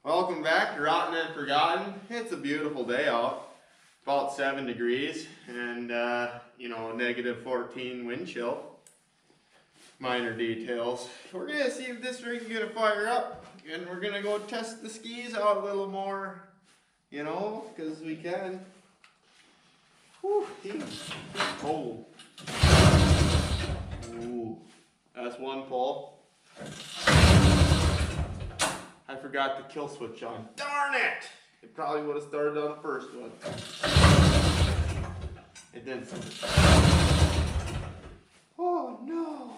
Welcome back to Rotten and Forgotten. It's a beautiful day out, about 7 degrees, and negative 14 wind chill. Minor details. We're gonna see if this ring's gonna fire up, and we're gonna go test the skis out a little more, because we can. Whew, it's cold. Ooh, that's one pull. I forgot the kill switch on. Darn it! It probably would have started on the first one. It didn't. Oh no!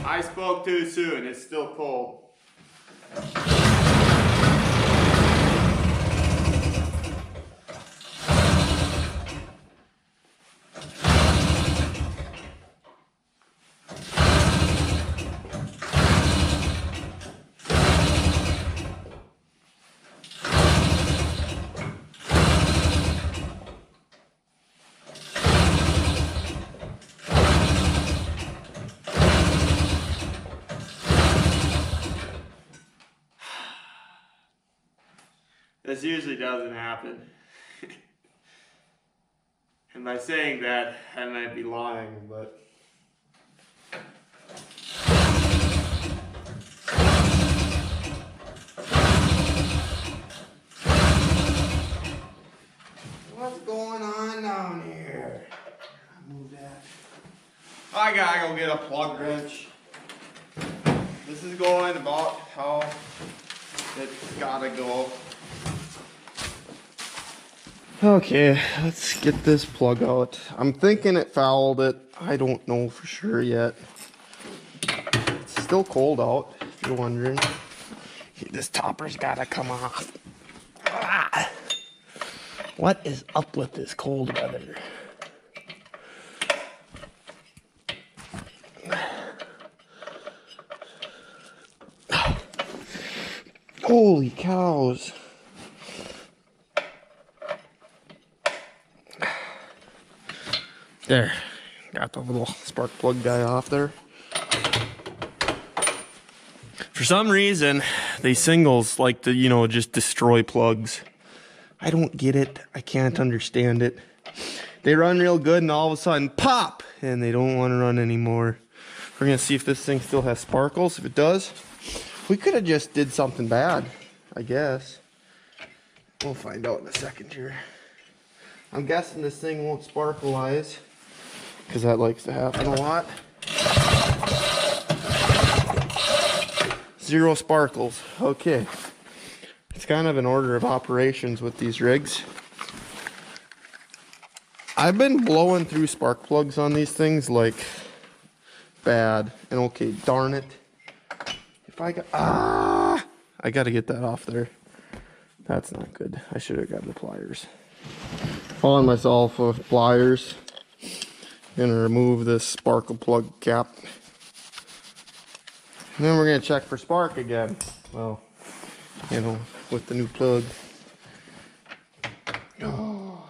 I spoke too soon, it's still cold. This usually doesn't happen. And by saying that, I might be lying, but... What's going on down here? Move that. I gotta go get a plug wrench. This is going about how it's gotta go. Okay, let's get this plug out. I'm thinking it fouled it. I don't know for sure yet. It's still cold out, if you're wondering. This topper's gotta come off. Ah! What is up with this cold weather? Holy cows. There, got the little spark plug guy off there. For some reason, these singles like to, just destroy plugs. I don't get it. I can't understand it. They run real good and all of a sudden, pop! And they don't want to run anymore. We're going to see if this thing still has sparkles. If it does, we could have just did something bad, I guess. We'll find out in a second here. I'm guessing this thing won't sparkleize, because that likes to happen a lot. 0 sparkles. Okay. It's kind of an order of operations with these rigs. I've been blowing through spark plugs on these things like bad. And okay, darn it. If I got... I got to get that off there. That's not good. I should have got the pliers. Following myself with pliers. Gonna remove this sparkle plug cap. And then we're gonna check for spark again. Well, with the new plug. Oh,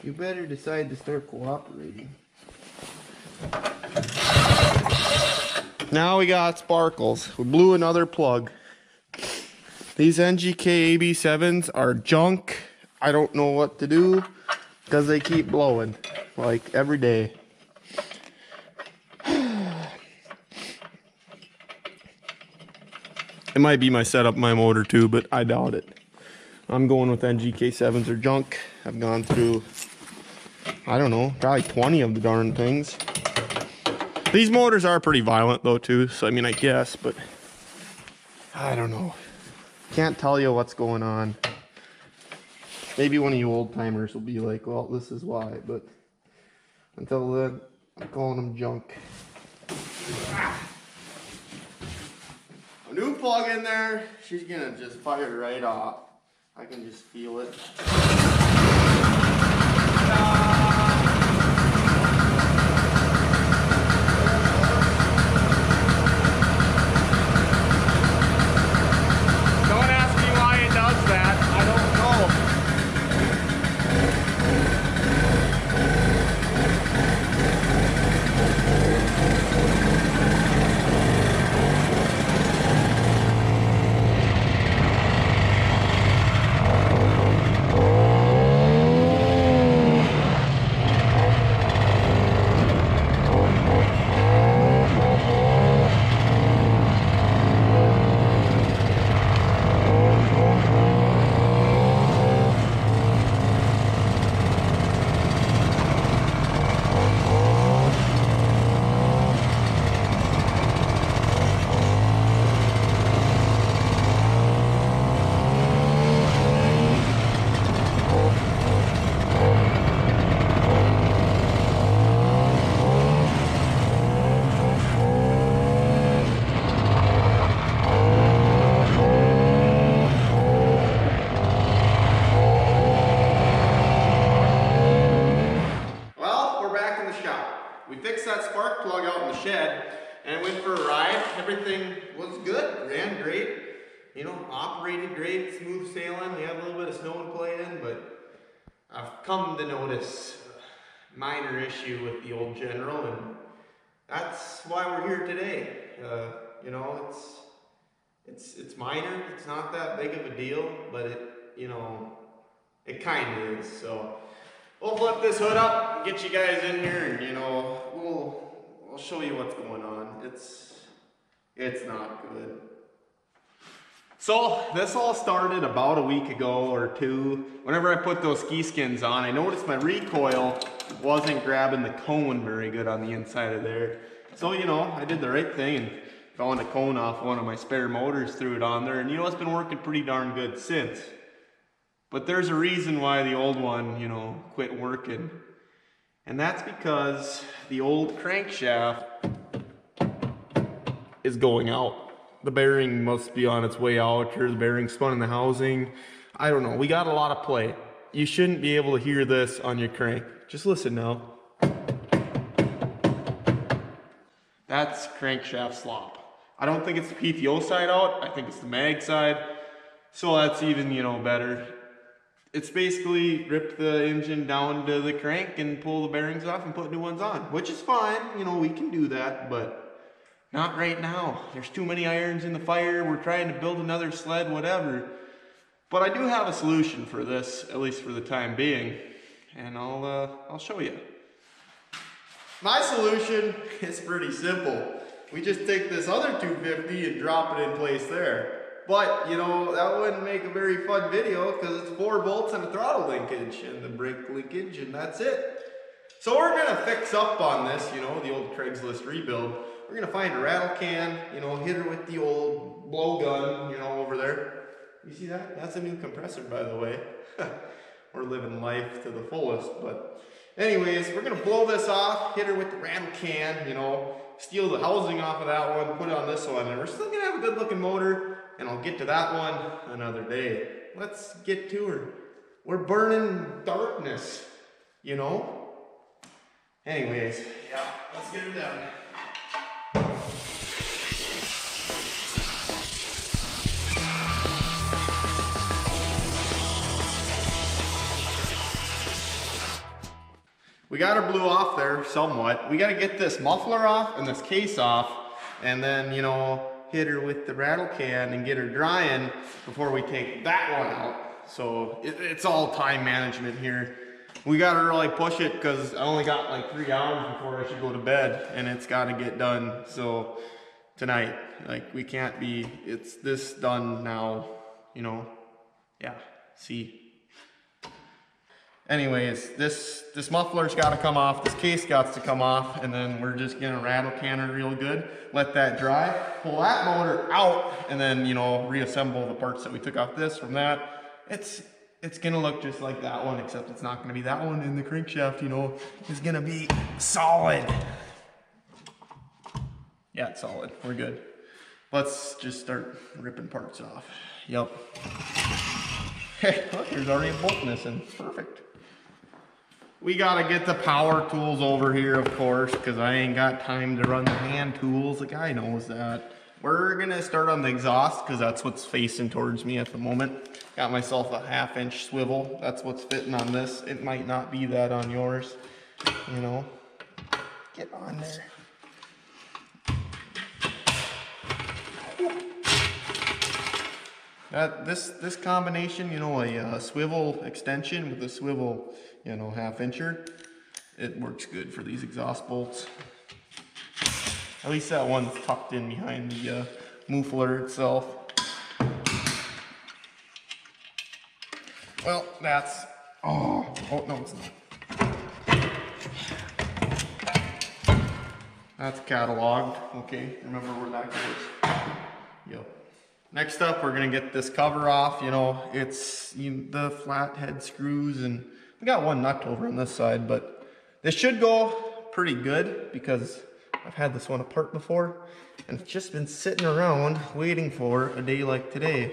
you better decide to start cooperating. Now we got sparkles. We blew another plug. These NGK AB7s are junk. I don't know what to do because they keep blowing like every day. It might be my setup, my motor too, but I doubt it. I'm going with NGK7s or junk. I've gone through, I don't know, probably 20 of the darn things. These motors are pretty violent though too, so I mean I guess, but I don't know. Can't tell you what's going on. Maybe one of you old timers will be like, well, this is why, but until then, I'm calling them junk. A new plug in there, she's gonna just fire right off. I can just feel it. shed and went for a ride. Everything was good, ran great, you know, operated great, smooth sailing. We had a little bit of snow to play in, but I've come to notice a minor issue with the old General, and that's why we're here today. You know, it's minor, it's not that big of a deal, but it, you know, it kind of is. So we'll flip this hood up and get you guys in here, and you know, I'll show you what's going on. It's not good. So this all started about a week ago or two. Whenever I put those ski skins on, I noticed my recoil wasn't grabbing the cone very good on the inside of there. So, you know, I did the right thing and found a cone off one of my spare motors, threw it on there, and you know, it's been working pretty darn good since. But there's a reason why the old one, you know, quit working. And that's because the old crankshaft is going out. The bearing must be on its way out, or the bearing spun in the housing. I don't know, we got a lot of play. You shouldn't be able to hear this on your crank. Just listen now. That's crankshaft slop. I don't think it's the PTO side out, I think it's the mag side. So that's even, you know, better. It's basically ripped the engine down to the crank and pull the bearings off and put new ones on, which is fine. You know, we can do that, but not right now. There's too many irons in the fire. We're trying to build another sled, whatever. But I do have a solution for this, at least for the time being, and I'll show you. My solution is pretty simple. We just take this other 250 and drop it in place there. But, you know, that wouldn't make a very fun video because it's 4 bolts and a throttle linkage and the brake linkage, and that's it. So we're gonna fix up on this, you know, the old Craigslist rebuild. We're gonna find a rattle can, you know, hit her with the old blowgun, you know, over there. You see that? That's a new compressor, by the way. We're living life to the fullest, but anyways, we're gonna blow this off, hit her with the rattle can, you know, steal the housing off of that one, put it on this one, and we're still gonna have a good looking motor, and I'll get to that one another day. Let's get to her. We're burning darkness, you know? Anyways, yeah, let's get her done. We got her blew off there somewhat. We got to get this muffler off and this case off, and then, you know, hit her with the rattle can and get her drying before we take that one out. So it's all time management here. We got to really push it because I only got like 3 hours before I should go to bed, and it's got to get done. So tonight, like, we can't be, it's this done now, you know? Yeah, see. Anyways, this muffler's got to come off, this case got to come off, and then we're just gonna rattle can her real good, let that dry, pull that motor out, and then, you know, reassemble the parts that we took off this from that. It's gonna look just like that one, except it's not gonna be that one, and the crankshaft, you know, is gonna be solid. Yeah, it's solid, we're good. Let's just start ripping parts off. Yep. Hey, look, there's already a bolt missing, perfect. We gotta get the power tools over here, of course, because I ain't got time to run the hand tools. The guy knows that. We're gonna start on the exhaust because that's what's facing towards me at the moment. Got myself a 1/2-inch swivel. That's what's fitting on this. It might not be that on yours, you know. Get on there. This combination, you know, a swivel extension with a swivel, you know, 1/2-incher, it works good for these exhaust bolts. At least that one's tucked in behind the muffler itself. Well, that's, oh no, it's not. That's cataloged. Okay, remember where that goes. Yep. Next up, we're gonna get this cover off. You know, it's the flathead screws, and we got one nut over on this side, but this should go pretty good because I've had this one apart before, and it's just been sitting around waiting for a day like today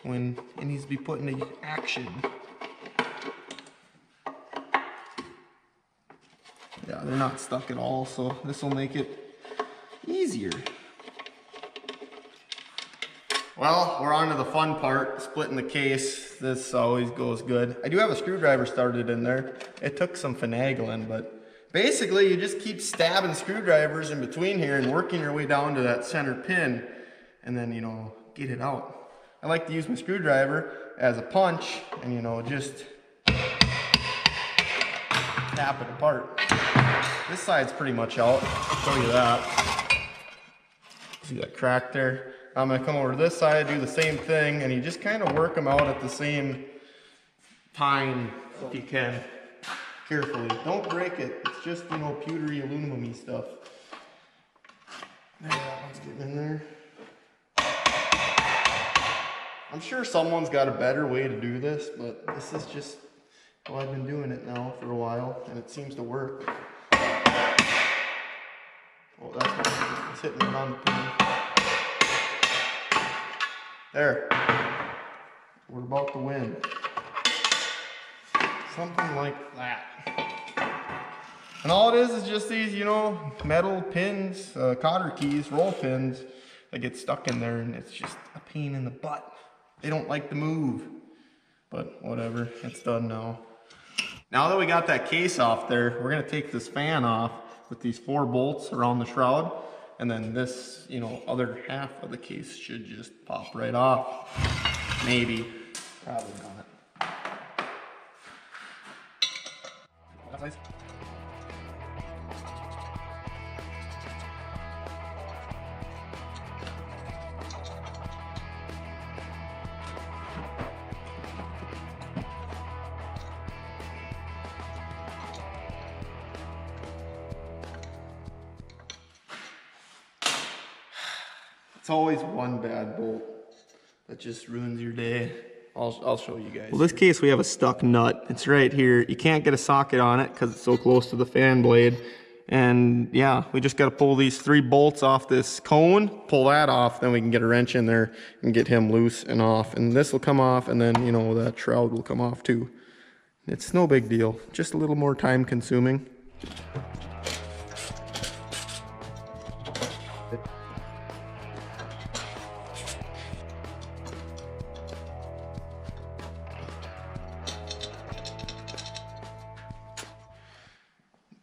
when it needs to be put into action. Yeah, they're not stuck at all, so this will make it easier. Well, we're on to the fun part, splitting the case. This always goes good. I do have a screwdriver started in there. It took some finagling, but basically you just keep stabbing screwdrivers in between here and working your way down to that center pin, and then, you know, get it out. I like to use my screwdriver as a punch and, you know, just tap it apart. This side's pretty much out, I'll show you that. See that crack there? I'm gonna come over to this side, do the same thing, and you just kind of work them out at the same time if you can, carefully. Don't break it, it's just, you know, pewtery, aluminum-y stuff. There, that one's getting in there. I'm sure someone's got a better way to do this, but this is just how I've been doing it now for a while, and it seems to work. Oh, that's one. It's hitting it on the pin. There. We're about to win. Something like that. And all it is just these, you know, metal pins, cotter keys, roll pins that get stuck in there, and it's just a pain in the butt. They don't like to move. But whatever, it's done now. Now that we got that case off there, we're gonna take this fan off with these 4 bolts around the shroud. And then this, you know, other half of the case should just pop right off. Maybe. Probably not. That's nice. It's always one bad bolt that just ruins your day. I'll show you guys. Well, this case we have a stuck nut. It's right here. You can't get a socket on it because it's so close to the fan blade. And yeah, we just got to pull these 3 bolts off this cone, pull that off, then we can get a wrench in there and get him loose and off. And this will come off, and then, you know, that shroud will come off too. It's no big deal, just a little more time consuming.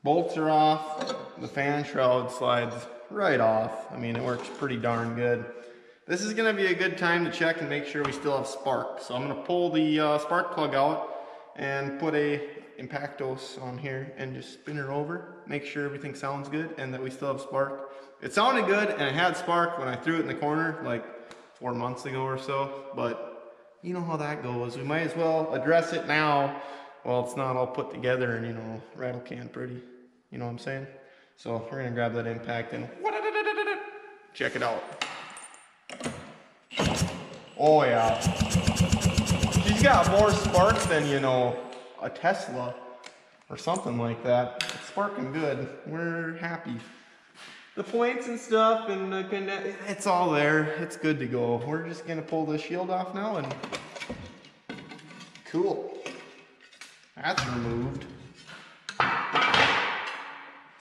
Bolts are off, the fan shroud slides right off. I mean, it works pretty darn good. This is gonna be a good time to check and make sure we still have spark. So I'm gonna pull the spark plug out and put a Impactos on here and just spin her over, make sure everything sounds good and that we still have spark. It sounded good and it had spark when I threw it in the corner like 4 months ago or so, but you know how that goes. We might as well address it now while it's not all put together and, you know, rattle can pretty. You know what I'm saying? So we're gonna grab that impact and check it out. Oh yeah. She's got more spark than, you know, a Tesla or something like that. It's sparking good. We're happy. The points and stuff and it's all there. It's good to go. We're just gonna pull the shield off now and cool. That's removed.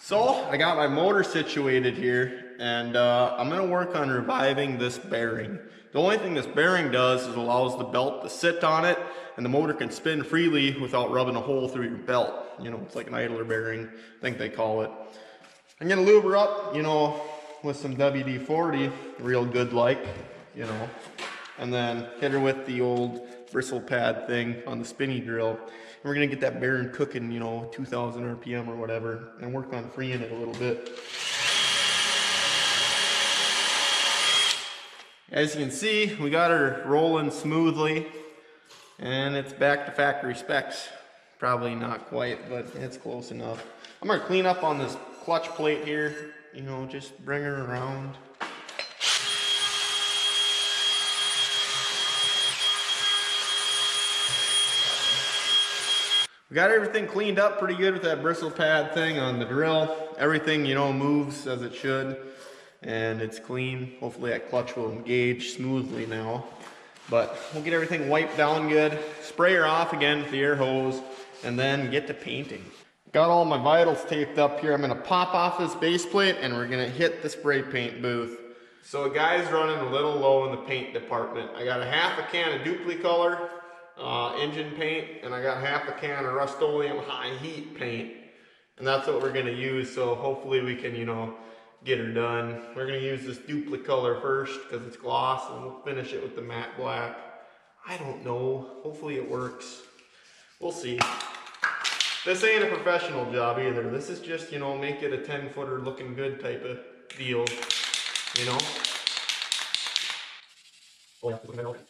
So I got my motor situated here and I'm gonna work on reviving this bearing. The only thing this bearing does is allows the belt to sit on it and the motor can spin freely without rubbing a hole through your belt. You know, it's like an idler bearing, I think they call it. I'm gonna lube her up, you know, with some WD-40, real good like, you know, and then hit her with the old bristle pad thing on the spinny drill. And we're gonna get that bearing cooking, you know, 2,000 RPM or whatever, and work on freeing it a little bit. As you can see, we got her rolling smoothly, and it's back to factory specs. Probably not quite, but it's close enough. I'm gonna clean up on this clutch plate here, you know, just bring her around. We got everything cleaned up pretty good with that bristle pad thing on the drill. Everything, you know, moves as it should, and it's clean. Hopefully that clutch will engage smoothly now. But we'll get everything wiped down good, spray her off again with the air hose, and then get to painting. Got all my vitals taped up here. I'm gonna pop off this base plate and we're gonna hit the spray paint booth. So a guy's running a little low in the paint department. I got a half a can of Duplicolor engine paint, and I got half a can of Rust-Oleum high heat paint. And that's what we're gonna use, so hopefully we can, you know, get her done. We're gonna use this Duplicolor first because it's gloss, and we'll finish it with the matte black. I don't know, hopefully it works. We'll see. This ain't a professional job either. This is just, you know, make it a 10-footer looking good type of deal, you know? Oh yeah, look at that.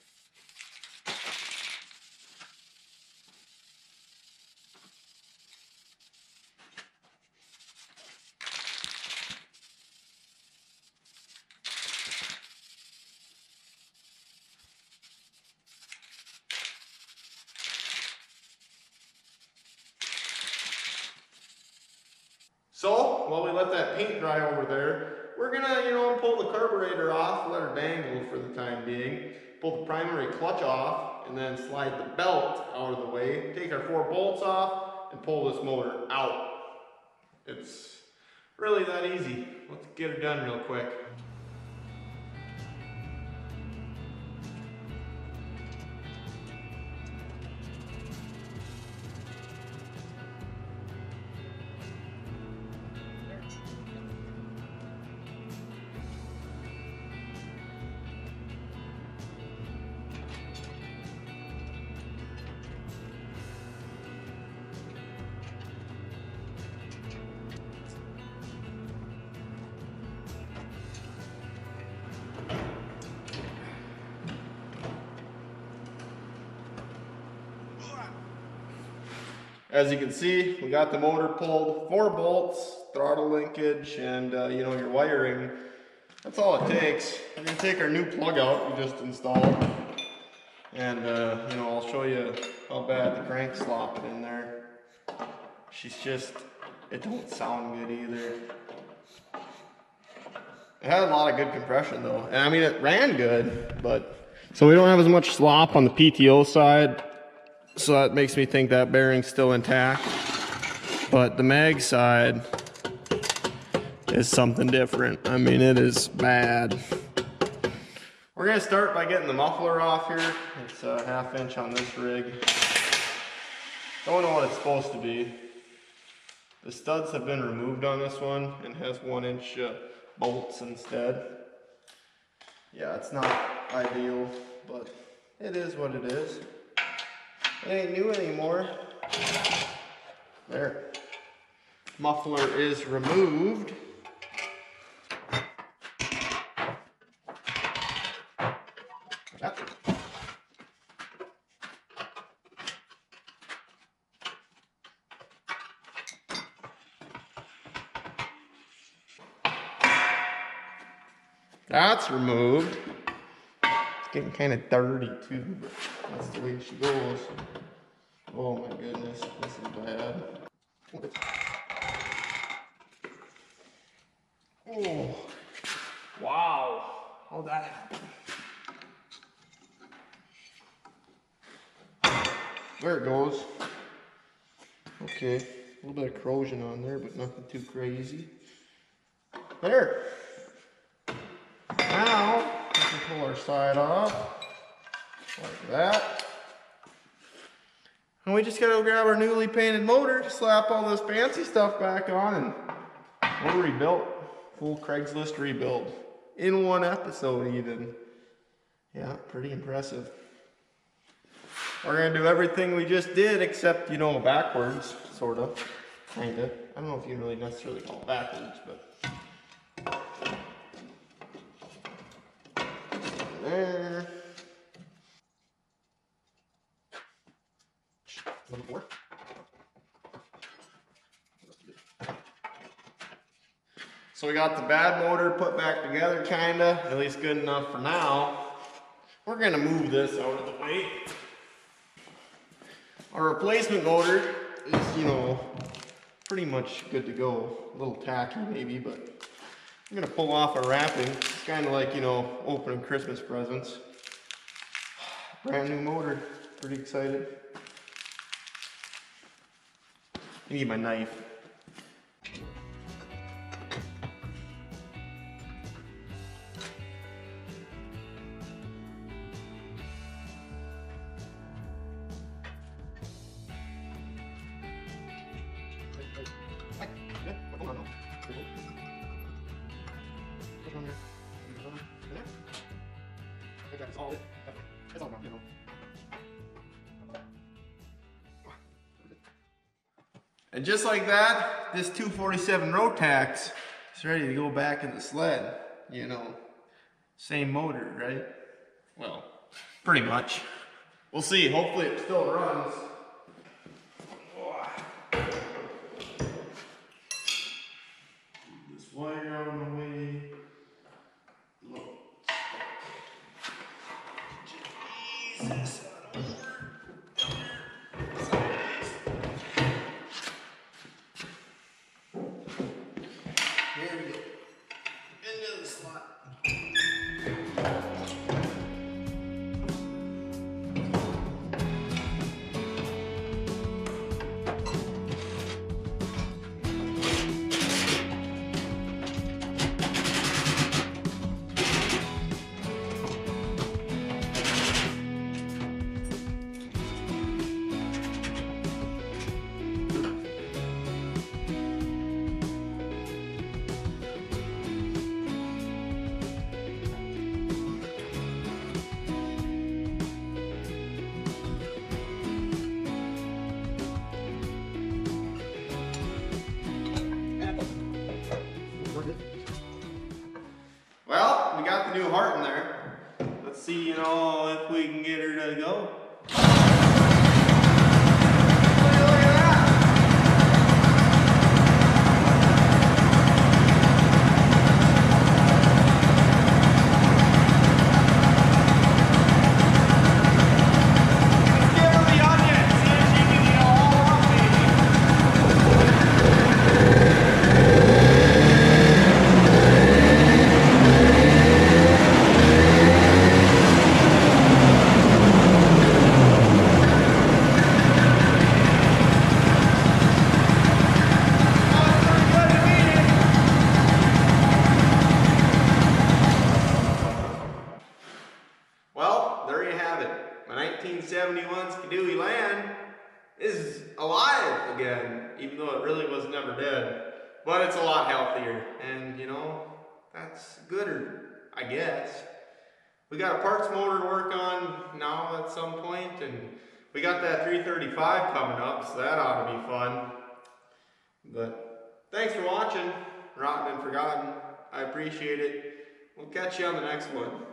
So, while we let that paint dry over there, we're gonna, you know, pull the carburetor off, let her dangle for the time being, pull the primary clutch off, and then slide the belt out of the way, take our 4 bolts off, and pull this motor out. It's really that easy. Let's get her done real quick. As you can see, we got the motor pulled, 4 bolts, throttle linkage, and you know, your wiring. That's all it takes. We're gonna take our new plug out we just installed, and you know, I'll show you how bad the crank's slopping in there. She's just, it don't sound good either. It had a lot of good compression though, and I mean it ran good, but so we don't have as much slop on the PTO side. So that makes me think that bearing's still intact. But the mag side is something different. I mean, it is bad. We're gonna start by getting the muffler off here. It's a 1/2 inch on this rig. Don't know what it's supposed to be. The studs have been removed on this one and has 1-inch bolts instead. Yeah, it's not ideal, but it is what it is. It ain't new anymore. There. Muffler is removed. Yep. That's removed. It's getting kind of dirty too, but that's the way she goes. Oh my goodness, this is bad. Oh, wow, how'd that happen? There it goes. Okay, a little bit of corrosion on there, but nothing too crazy. There. Now, we can pull our side off, like that. And we just gotta grab our newly painted motor, slap all this fancy stuff back on, and we're rebuilt. Full Craigslist rebuild. In one episode even. Yeah, pretty impressive. We're gonna do everything we just did except, you know, backwards, sort of, kinda. I don't know if you really necessarily call it backwards, but. There. Number 4. So we got the bad motor put back together, kinda, at least good enough for now. We're gonna move this out of the way. Our replacement motor is, you know, pretty much good to go. A little tacky maybe, but I'm gonna pull off our wrapping. It's kind of like, you know, opening Christmas presents. Brand new motor, pretty excited. I need my knife. And just like that, this 247 Rotax is ready to go back in the sled. You know, same motor, right? Well, pretty much. We'll see. Hopefully it still runs. This wire out of the way. Look. Jesus. There we go. Into the slot. Well, we got the new heart in there. Let's see, you know, if we can get her to go. There you have it. My 1971 Skidoo Elan is alive again, even though it really was never dead. But it's a lot healthier, and you know, that's gooder, I guess. We got a parts motor to work on now at some point, and we got that 335 coming up, so that ought to be fun. But thanks for watching, Rotten and Forgotten. I appreciate it. We'll catch you on the next one.